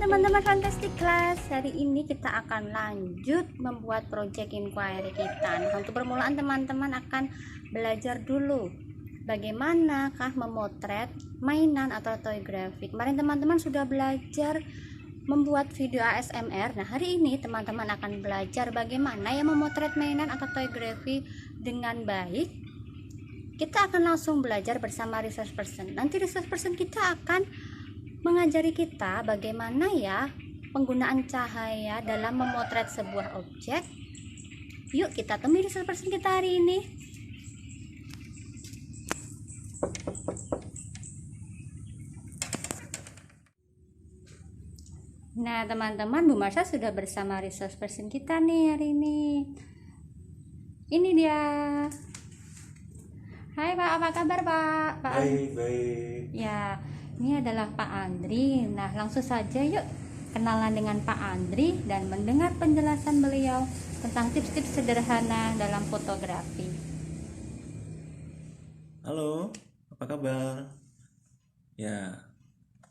teman-teman Fantastic Class, hari ini kita akan lanjut membuat project inquiry kita. Nah, untuk permulaan teman-teman akan belajar dulu bagaimanakah memotret mainan atau toy graphic. Kemarin teman-teman sudah belajar membuat video ASMR. Nah, hari ini teman-teman akan belajar bagaimana ya memotret mainan atau toy graphic dengan baik. Kita akan langsung belajar bersama research person. Nanti research person kita akan mengajari kita bagaimana ya penggunaan cahaya dalam memotret sebuah objek. Yuk kita temui research person kita hari ini. Nah teman-teman, Bu Marsha sudah bersama research person kita nih hari ini. Ini dia. Hai Pak, apa kabar Pak? Baik. Ya, ini adalah Pak Andri. Nah, langsung saja yuk kenalan dengan Pak Andri dan mendengar penjelasan beliau tentang tips-tips sederhana dalam fotografi. Halo, apa kabar? Ya,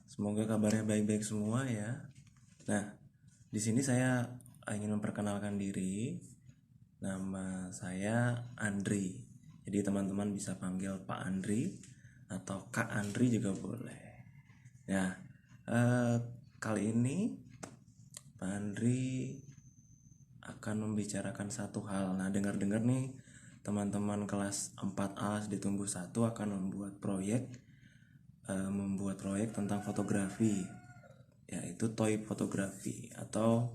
semoga kabarnya baik-baik semua ya. Nah, di sini saya ingin memperkenalkan diri. Nama saya Andri. Jadi teman-teman bisa panggil Pak Andri atau Kak Andri juga boleh. Ya, kali ini Pak Andri akan membicarakan satu hal. Nah, dengar-dengar nih teman-teman kelas 4A ditunggu 1 akan membuat proyek tentang fotografi, yaitu toy fotografi atau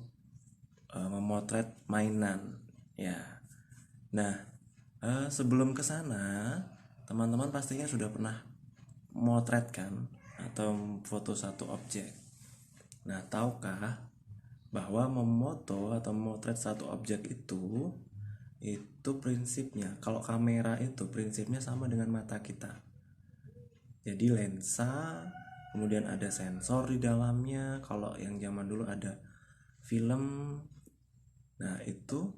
memotret mainan ya. Nah, sebelum ke sana teman-teman pastinya sudah pernah motret kan atau foto satu objek. Nah, tahukah bahwa memoto atau memotret satu objek itu prinsipnya, kalau kamera itu prinsipnya sama dengan mata kita. Jadi lensa, kemudian ada sensor di dalamnya. Kalau yang zaman dulu ada film. Nah, itu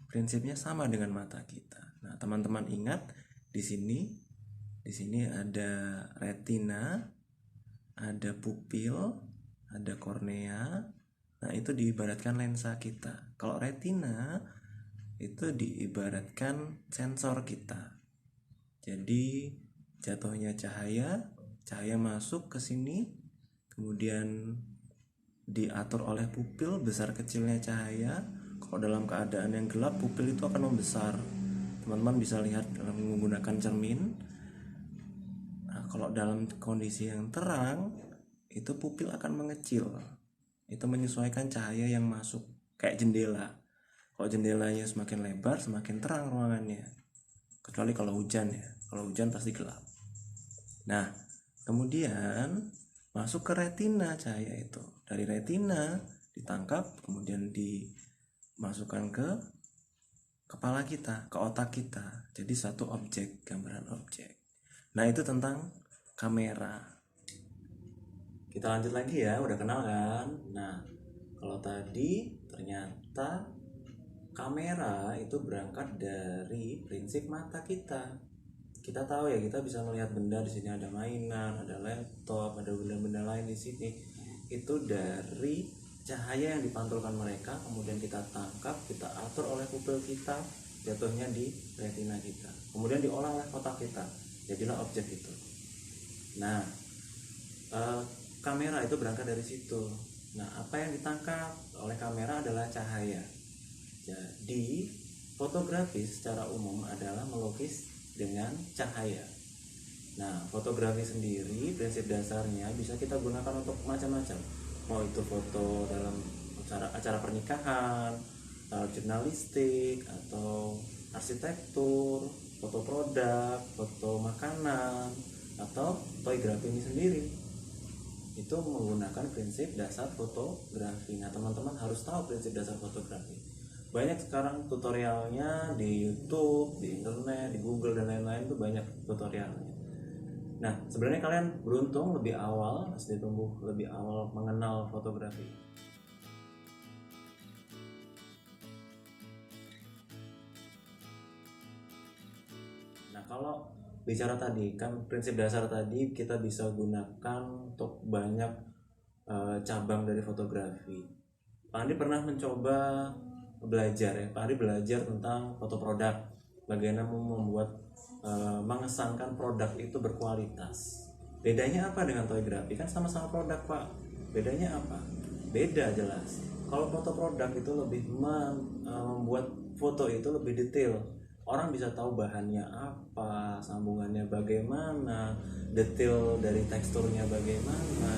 prinsipnya sama dengan mata kita. Nah, teman-teman ingat di sini ada retina, ada pupil, ada kornea. Nah, itu diibaratkan lensa kita. Kalau retina itu diibaratkan sensor kita. Jadi jatuhnya cahaya masuk ke sini, kemudian diatur oleh pupil besar kecilnya cahaya. Kalau dalam keadaan yang gelap, pupil itu akan membesar. Teman-teman bisa lihat dalam menggunakan cermin. Nah, kalau dalam kondisi yang terang, itu pupil akan mengecil. Itu menyesuaikan cahaya yang masuk, kayak jendela. Kalau jendelanya semakin lebar, semakin terang ruangannya. Kecuali kalau hujan ya. Kalau hujan pasti gelap. Nah, kemudian masuk ke retina cahaya itu. Dari retina ditangkap, kemudian dimasukkan ke kepala kita, ke otak kita. Jadi satu objek, gambaran objek. Nah, itu tentang kamera. Kita lanjut lagi ya, udah kenal kan? Nah, kalau tadi ternyata kamera itu berangkat dari prinsip mata kita. Kita tahu ya, kita bisa melihat benda di sini, ada mainan, ada laptop, ada benda-benda lain di sini. Itu dari cahaya yang dipantulkan mereka, kemudian kita tangkap, kita atur oleh pupil kita, jatuhnya di retina kita. Kemudian diolah oleh otak kita, jadilah objek itu. Nah, kamera itu berangkat dari situ. Nah, apa yang ditangkap oleh kamera adalah cahaya. Jadi, fotografi secara umum adalah melukis dengan cahaya. Nah, fotografi sendiri prinsip dasarnya bisa kita gunakan untuk macam-macam. Mau itu foto dalam acara pernikahan, jurnalistik, atau arsitektur, foto produk, foto makanan, atau toy graphic ini sendiri. Itu menggunakan prinsip dasar fotografi. Nah, teman-teman harus tahu prinsip dasar fotografi. Banyak sekarang tutorialnya di YouTube, di internet, di Google dan lain-lain, itu banyak tutorialnya. Nah, sebenarnya kalian beruntung lebih awal, SD tumbuh lebih awal mengenal fotografi. Nah, kalau bicara tadi kan prinsip dasar tadi kita bisa gunakan untuk banyak cabang dari fotografi. Pak Andi pernah mencoba belajar ya, Pak Andi belajar tentang foto produk, bagaimana membuat mengesankan produk itu berkualitas. Bedanya apa dengan toigrafi? Kan sama-sama produk Pak, bedanya apa? Beda jelas. Kalau foto produk itu lebih membuat foto itu lebih detail. Orang bisa tahu bahannya apa, sambungannya bagaimana, detail dari teksturnya bagaimana.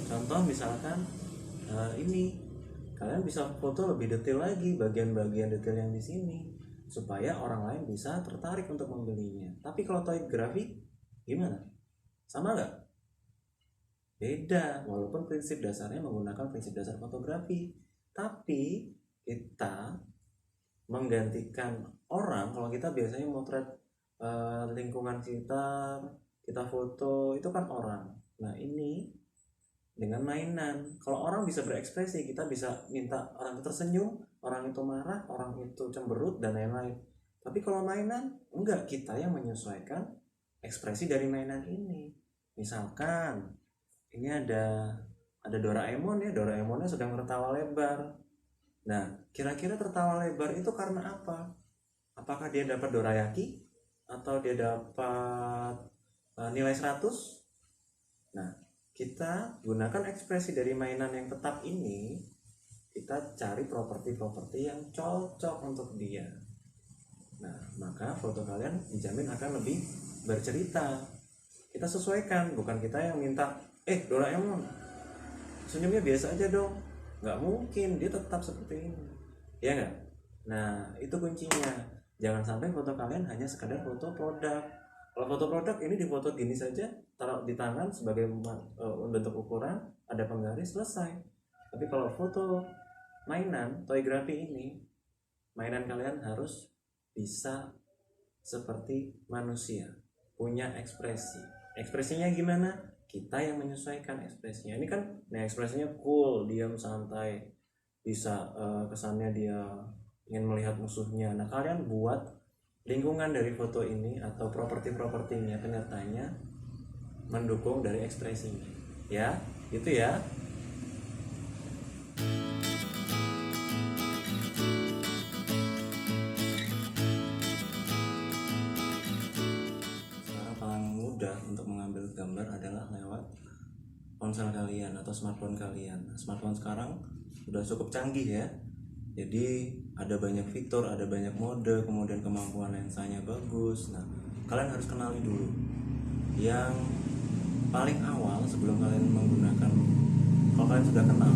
Contoh misalkan ini, kalian bisa foto lebih detail lagi bagian-bagian detail yang di sini supaya orang lain bisa tertarik untuk membelinya. Tapi kalau toigrafi gimana? Sama nggak? Beda, walaupun prinsip dasarnya menggunakan prinsip dasar fotografi, tapi kita menggantikan orang. Kalau kita biasanya motret lingkungan sekitar, kita foto itu kan orang. Nah ini dengan mainan, kalau orang bisa berekspresi, kita bisa minta orang itu tersenyum, orang itu marah, orang itu cemberut dan lain-lain. Tapi kalau mainan enggak, kita yang menyesuaikan ekspresi dari mainan ini. Misalkan ini ada Doraemon ya, Doraemonnya sedang tertawa lebar. Nah, kira-kira tertawa lebar itu karena apa? Apakah dia dapat dorayaki atau dia dapat nilai 100? Nah, kita gunakan ekspresi dari mainan yang tetap ini, kita cari properti-properti yang cocok untuk dia. Nah, maka foto kalian dijamin akan lebih bercerita. Kita sesuaikan, bukan kita yang minta, Doraemon, senyumnya biasa aja dong. Nggak mungkin, dia tetap seperti ini. Ya nggak? Nah, itu kuncinya. Jangan sampai foto kalian hanya sekedar foto produk. Kalau foto produk ini difoto gini saja, taruh di tangan sebagai bentuk ukuran, ada penggaris, selesai. Tapi kalau foto mainan, toigrafi ini, mainan kalian harus bisa seperti manusia, punya ekspresi. Ekspresinya gimana? Kita yang menyesuaikan ekspresinya. Ini kan, ekspresinya cool, diam, santai, bisa kesannya dia ingin melihat musuhnya. Nah, kalian buat lingkungan dari foto ini atau properti-propertinya, penyertanya mendukung dari ekspresinya. Ya, itu ya. Cara paling mudah untuk mengambil gambar adalah lewat ponsel kalian atau smartphone kalian. Smartphone sekarang sudah cukup canggih ya. Jadi ada banyak fitur, ada banyak mode, kemudian kemampuan lensanya bagus. Nah, kalian harus kenali dulu. Yang paling awal sebelum kalian menggunakan, kalau kalian sudah kenal,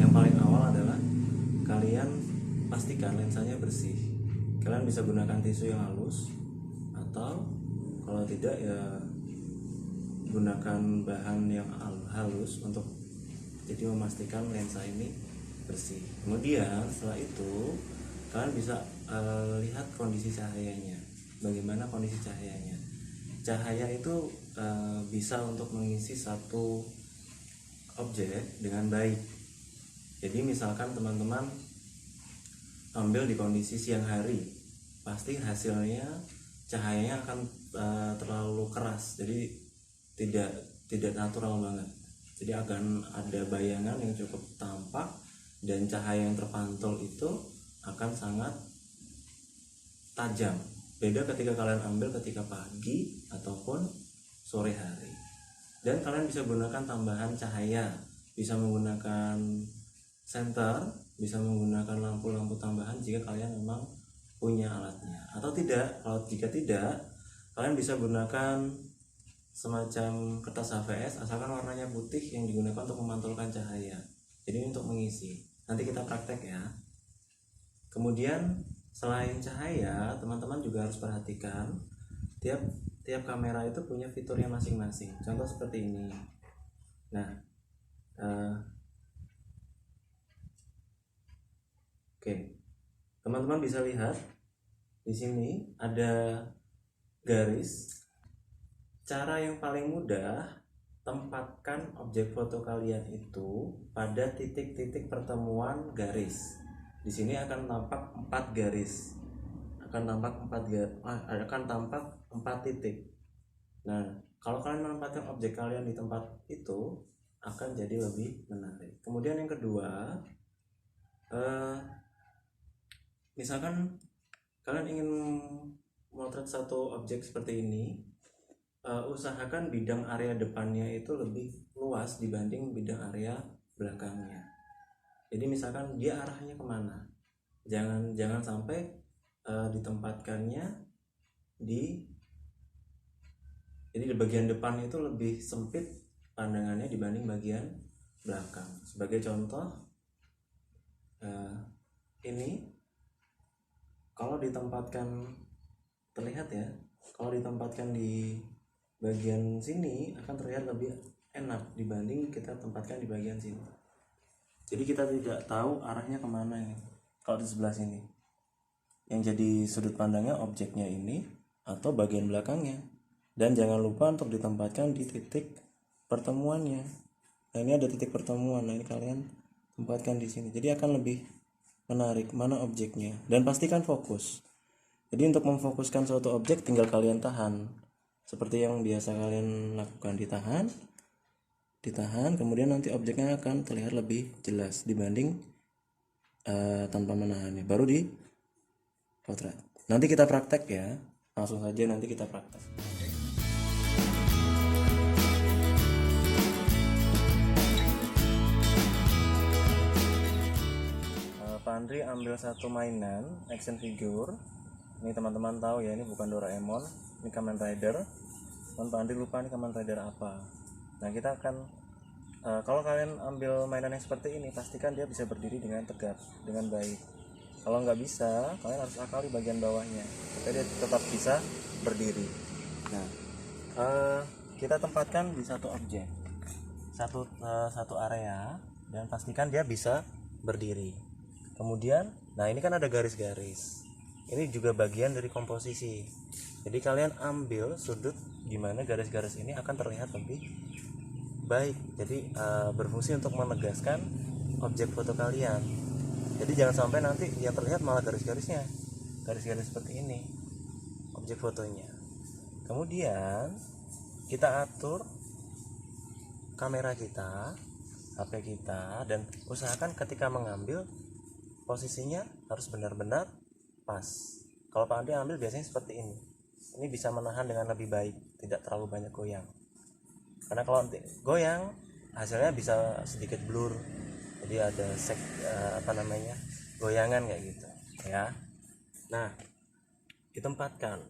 yang paling awal adalah kalian pastikan lensanya bersih. Kalian bisa gunakan tisu yang halus, atau kalau tidak ya gunakan bahan yang halus untuk jadi memastikan lensa ini bersih. Kemudian setelah itu kalian bisa lihat kondisi cahayanya. Bagaimana kondisi cahayanya? Cahaya itu bisa untuk mengisi satu objek dengan baik. Jadi misalkan teman-teman ambil di kondisi siang hari, pasti hasilnya cahayanya akan terlalu keras, jadi tidak natural banget. Jadi akan ada bayangan yang cukup tampak dan cahaya yang terpantul itu akan sangat tajam. Beda ketika kalian ambil ketika pagi ataupun sore hari. Dan kalian bisa gunakan tambahan cahaya, bisa menggunakan senter, bisa menggunakan lampu-lampu tambahan jika kalian memang punya alatnya. Atau tidak, kalau jika tidak, kalian bisa gunakan semacam kertas HVS asalkan warnanya putih yang digunakan untuk memantulkan cahaya. Jadi untuk mengisi. Nanti kita praktek ya. Kemudian selain cahaya, teman-teman juga harus perhatikan tiap kamera itu punya fiturnya masing-masing. Contoh seperti ini. Nah, oke. Teman-teman bisa lihat di sini ada garis. Cara yang paling mudah, tempatkan objek foto kalian itu pada titik-titik pertemuan garis. Di sini akan tampak 4 garis. Akan tampak 4 titik. Nah, kalau kalian menempatkan objek kalian di tempat itu, akan jadi lebih menarik. Kemudian yang kedua, misalkan kalian ingin memotret satu objek seperti ini, usahakan bidang area depannya itu lebih luas dibanding bidang area belakangnya. Jadi misalkan dia arahnya kemana, jangan sampai ditempatkannya jadi di bagian depan itu lebih sempit pandangannya dibanding bagian belakang. Sebagai contoh, ini kalau ditempatkan, terlihat ya, kalau ditempatkan di bagian sini akan terlihat lebih enak dibanding kita tempatkan di bagian sini. Jadi kita tidak tahu arahnya kemana ini kalau di sebelah sini. Yang jadi sudut pandangnya objeknya ini atau bagian belakangnya. Dan jangan lupa untuk ditempatkan di titik pertemuannya. Nah, ini ada titik pertemuan. Nah, ini kalian tempatkan di sini. Jadi akan lebih menarik mana objeknya, dan pastikan fokus. Jadi untuk memfokuskan suatu objek tinggal kalian tahan. Seperti yang biasa kalian lakukan, ditahan, kemudian nanti objeknya akan terlihat lebih jelas dibanding tanpa menahannya. Baru di potret. Nanti kita praktek ya. Langsung saja nanti kita praktek. Pak Andri ambil satu mainan action figure. Ini teman-teman tahu ya, ini bukan Doraemon, ini Kamen Rider. Dan Pak Andri lupa ini Kamen Rider apa. Nah, kita akan kalau kalian ambil mainan yang seperti ini, pastikan dia bisa berdiri dengan tegak, dengan baik. Kalau nggak bisa, kalian harus akali bagian bawahnya supaya dia tetap bisa berdiri. Nah, kita tempatkan di satu objek, satu area, dan pastikan dia bisa berdiri. Kemudian, nah ini kan ada garis-garis. Ini juga bagian dari komposisi. Jadi kalian ambil sudut di mana garis-garis ini akan terlihat lebih baik. Jadi berfungsi untuk menegaskan objek foto kalian. Jadi jangan sampai nanti dia terlihat malah garis-garisnya, garis-garis seperti ini objek fotonya. Kemudian kita atur kamera kita, HP kita, dan usahakan ketika mengambil posisinya harus benar-benar pas. Kalau Pak Andi ambil biasanya seperti ini. Ini bisa menahan dengan lebih baik, tidak terlalu banyak goyang. Karena kalau nanti goyang, hasilnya bisa sedikit blur. Jadi ada goyangan kayak gitu, ya. Nah, ditempatkan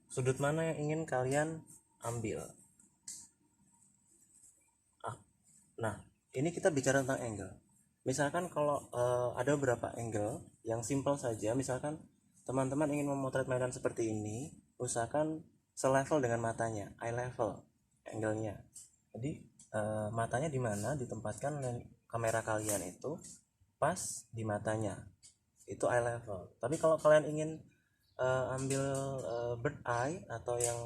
sudut mana yang ingin kalian ambil. Nah, ini kita bicara tentang angle. Misalkan kalau ada beberapa angle yang simple saja, misalkan teman-teman ingin memotret mainan seperti ini, usahakan selevel dengan matanya, eye level angle-nya. Jadi matanya di mana ditempatkan kamera kalian itu pas di matanya, itu eye level. Tapi kalau kalian ingin ambil bird eye atau yang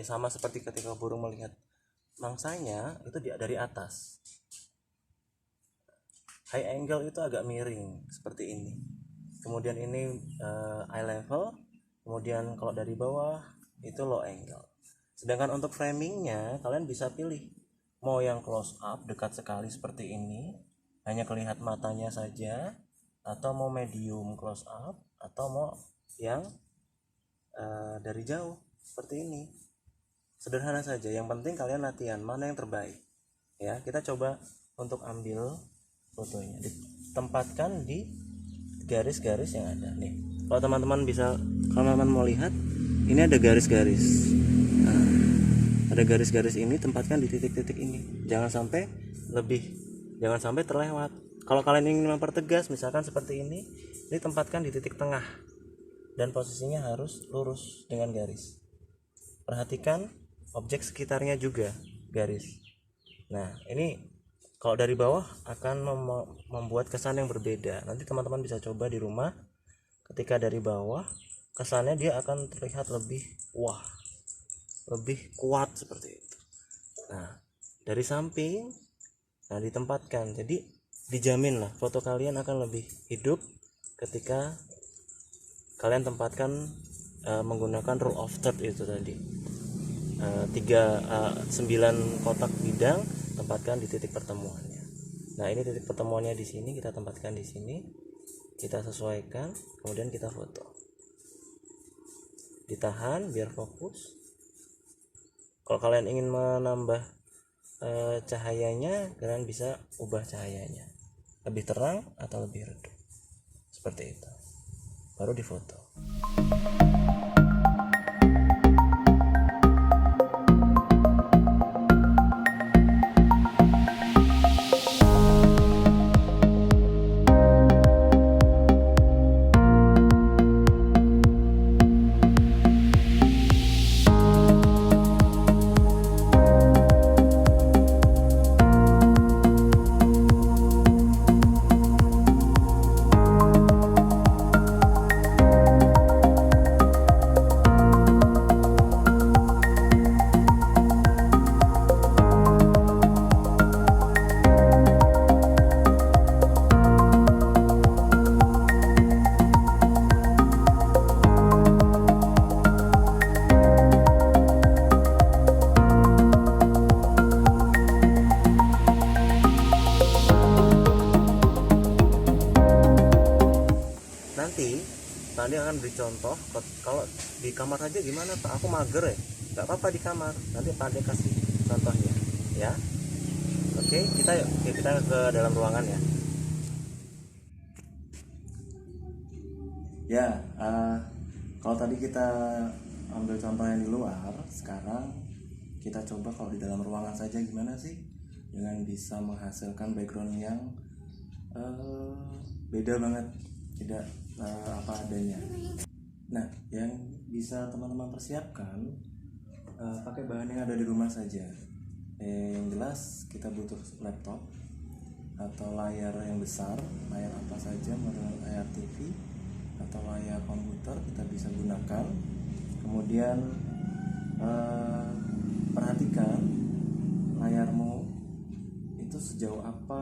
sama seperti ketika burung melihat mangsanya, itu dari atas. High angle itu agak miring seperti ini. Kemudian ini eye level. Kemudian kalau dari bawah itu low angle. Sedangkan untuk framingnya kalian bisa pilih mau yang close up dekat sekali seperti ini, hanya kelihatan matanya saja, atau mau medium close up, atau mau yang dari jauh seperti ini. Sederhana saja. Yang penting kalian latihan mana yang terbaik. Ya, kita coba untuk ambil fotonya, ditempatkan di garis-garis yang ada nih. Kalau teman-teman mau lihat, ini ada garis-garis. Nah, ada garis-garis ini tempatkan di titik-titik ini. Jangan sampai terlewat. Kalau kalian ingin mempertegas, misalkan seperti ini tempatkan di titik tengah dan posisinya harus lurus dengan garis. Perhatikan objek sekitarnya juga garis. Nah, ini kalau dari bawah akan membuat kesan yang berbeda. Nanti teman-teman bisa coba di rumah. Ketika dari bawah, kesannya dia akan terlihat lebih lebih kuat seperti itu. Nah, dari samping, ditempatkan. Jadi dijamin lah foto kalian akan lebih hidup ketika kalian tempatkan menggunakan rule of third itu tadi. 9 kotak bidang tempatkan di titik pertemuannya. Nah, ini titik pertemuannya di sini, kita tempatkan di sini, kita sesuaikan, kemudian kita foto. Ditahan biar fokus. Kalau kalian ingin menambah cahayanya, kalian bisa ubah cahayanya lebih terang atau lebih redup, seperti itu, baru difoto. Nanti tadi akan beri contoh kalau di kamar aja gimana Pak, aku mager ya, nggak apa-apa di kamar, nanti Pak Ade kasih contohnya ya. Oke, kita ke dalam ruangan ya. Ya, kalau tadi kita ambil contoh yang di luar, sekarang kita coba kalau di dalam ruangan saja gimana sih dengan bisa menghasilkan background yang beda banget, tidak apa adanya. Nah, yang bisa teman-teman persiapkan pakai bahan yang ada di rumah saja. Yang jelas kita butuh laptop atau layar yang besar, layar apa saja, model layar TV atau layar komputer kita bisa gunakan. Kemudian perhatikan layarmu itu sejauh apa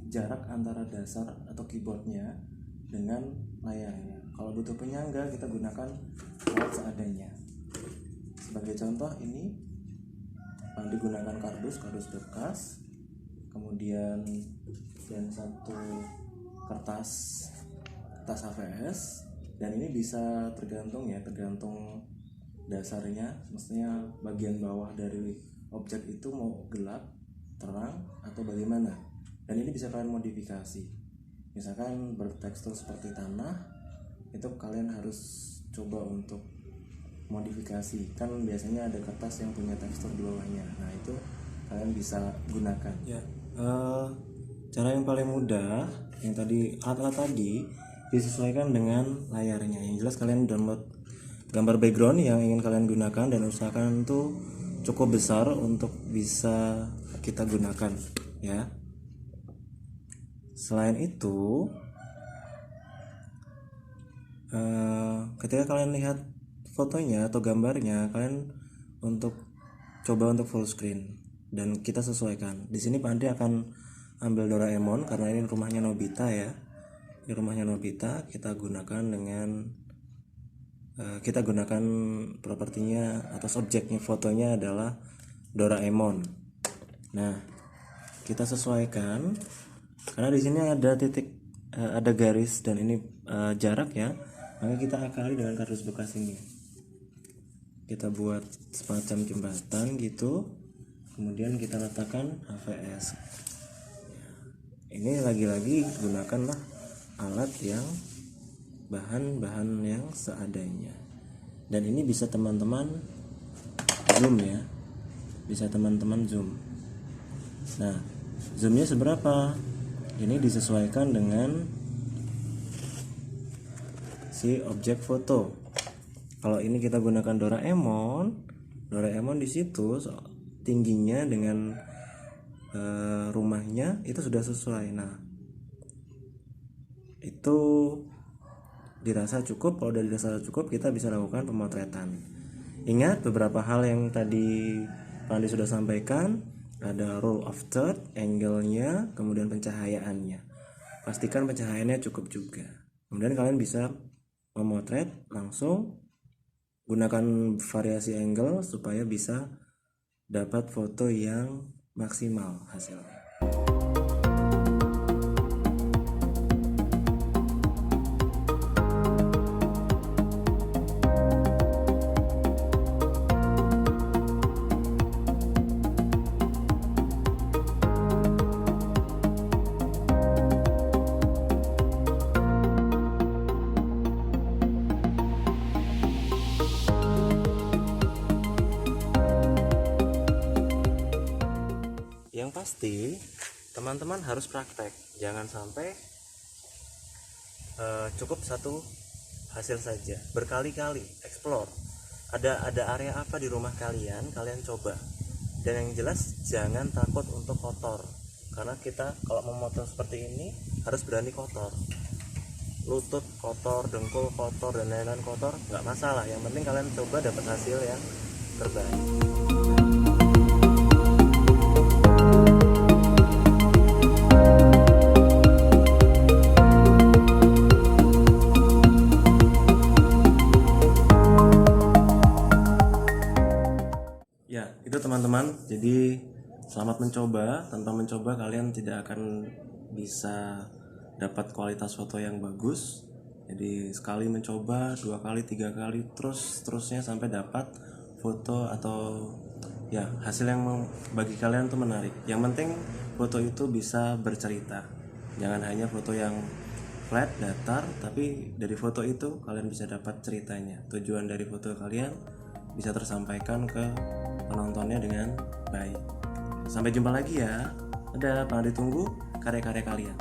jarak antara dasar atau keyboardnya dengan layarnya. Kalau butuh penyangga kita gunakan alat seadanya. Sebagai contoh ini digunakan kardus bekas, kemudian dan satu kertas HVS, dan ini bisa tergantung dasarnya, maksudnya bagian bawah dari objek itu mau gelap, terang atau bagaimana. Dan ini bisa kalian modifikasi. Misalkan bertekstur seperti tanah, itu kalian harus coba untuk modifikasi. Kan biasanya ada kertas yang punya tekstur di bawahnya. Nah, itu kalian bisa gunakan. Ya, cara yang paling mudah, yang tadi alat-alat tadi disesuaikan dengan layarnya. Yang jelas kalian download gambar background yang ingin kalian gunakan dan usahakan itu cukup besar untuk bisa kita gunakan, ya. Selain itu, ketika kalian lihat fotonya atau gambarnya, kalian coba untuk full screen dan kita sesuaikan. Di sini Pak Andi akan ambil Doraemon karena ini rumahnya Nobita ya. Di rumahnya Nobita kita gunakan propertinya atau subjeknya fotonya adalah Doraemon. Nah, kita sesuaikan karena di sini ada titik, ada garis dan ini jarak ya. Maka kita akali dengan kardus bekas ini. Kita buat semacam jembatan gitu, kemudian kita letakkan HVS. Ini lagi-lagi gunakanlah alat yang bahan-bahan yang seadanya. Dan ini bisa teman-teman zoom ya, bisa teman-teman zoom. Nah, zoomnya seberapa? Ini disesuaikan dengan si objek foto. Kalau ini kita gunakan Doraemon di situ tingginya dengan rumahnya itu sudah sesuai. Nah, itu dirasa cukup. Kalau udah dirasa cukup, kita bisa lakukan pemotretan. Ingat beberapa hal yang tadi Pak Andi sudah sampaikan. Ada rule of third, angle-nya, kemudian pencahayaannya. Pastikan pencahayaannya cukup juga. Kemudian kalian bisa memotret langsung, gunakan variasi angle supaya bisa dapat foto yang maksimal hasilnya. Yang pasti teman-teman harus praktek, jangan sampai cukup satu hasil saja, berkali-kali explore. Ada area apa di rumah kalian coba. Dan yang jelas jangan takut untuk kotor, karena kita kalau memotong seperti ini harus berani kotor. Lutut kotor, dengkul kotor, dan lain-lain kotor nggak masalah, yang penting kalian coba dapat hasil yang terbaik. Ya, itu teman-teman. Jadi selamat mencoba. Tanpa mencoba kalian tidak akan bisa dapat kualitas foto yang bagus. Jadi sekali mencoba, 2 kali, 3 kali, terusnya sampai dapat foto atau ya hasil yang bagi kalian tuh menarik. Yang penting foto itu bisa bercerita. Jangan hanya foto yang flat, datar, tapi dari foto itu kalian bisa dapat ceritanya. Tujuan dari foto kalian bisa tersampaikan ke penontonnya dengan baik. Sampai jumpa lagi ya. Dadah, ditunggu karya-karya kalian.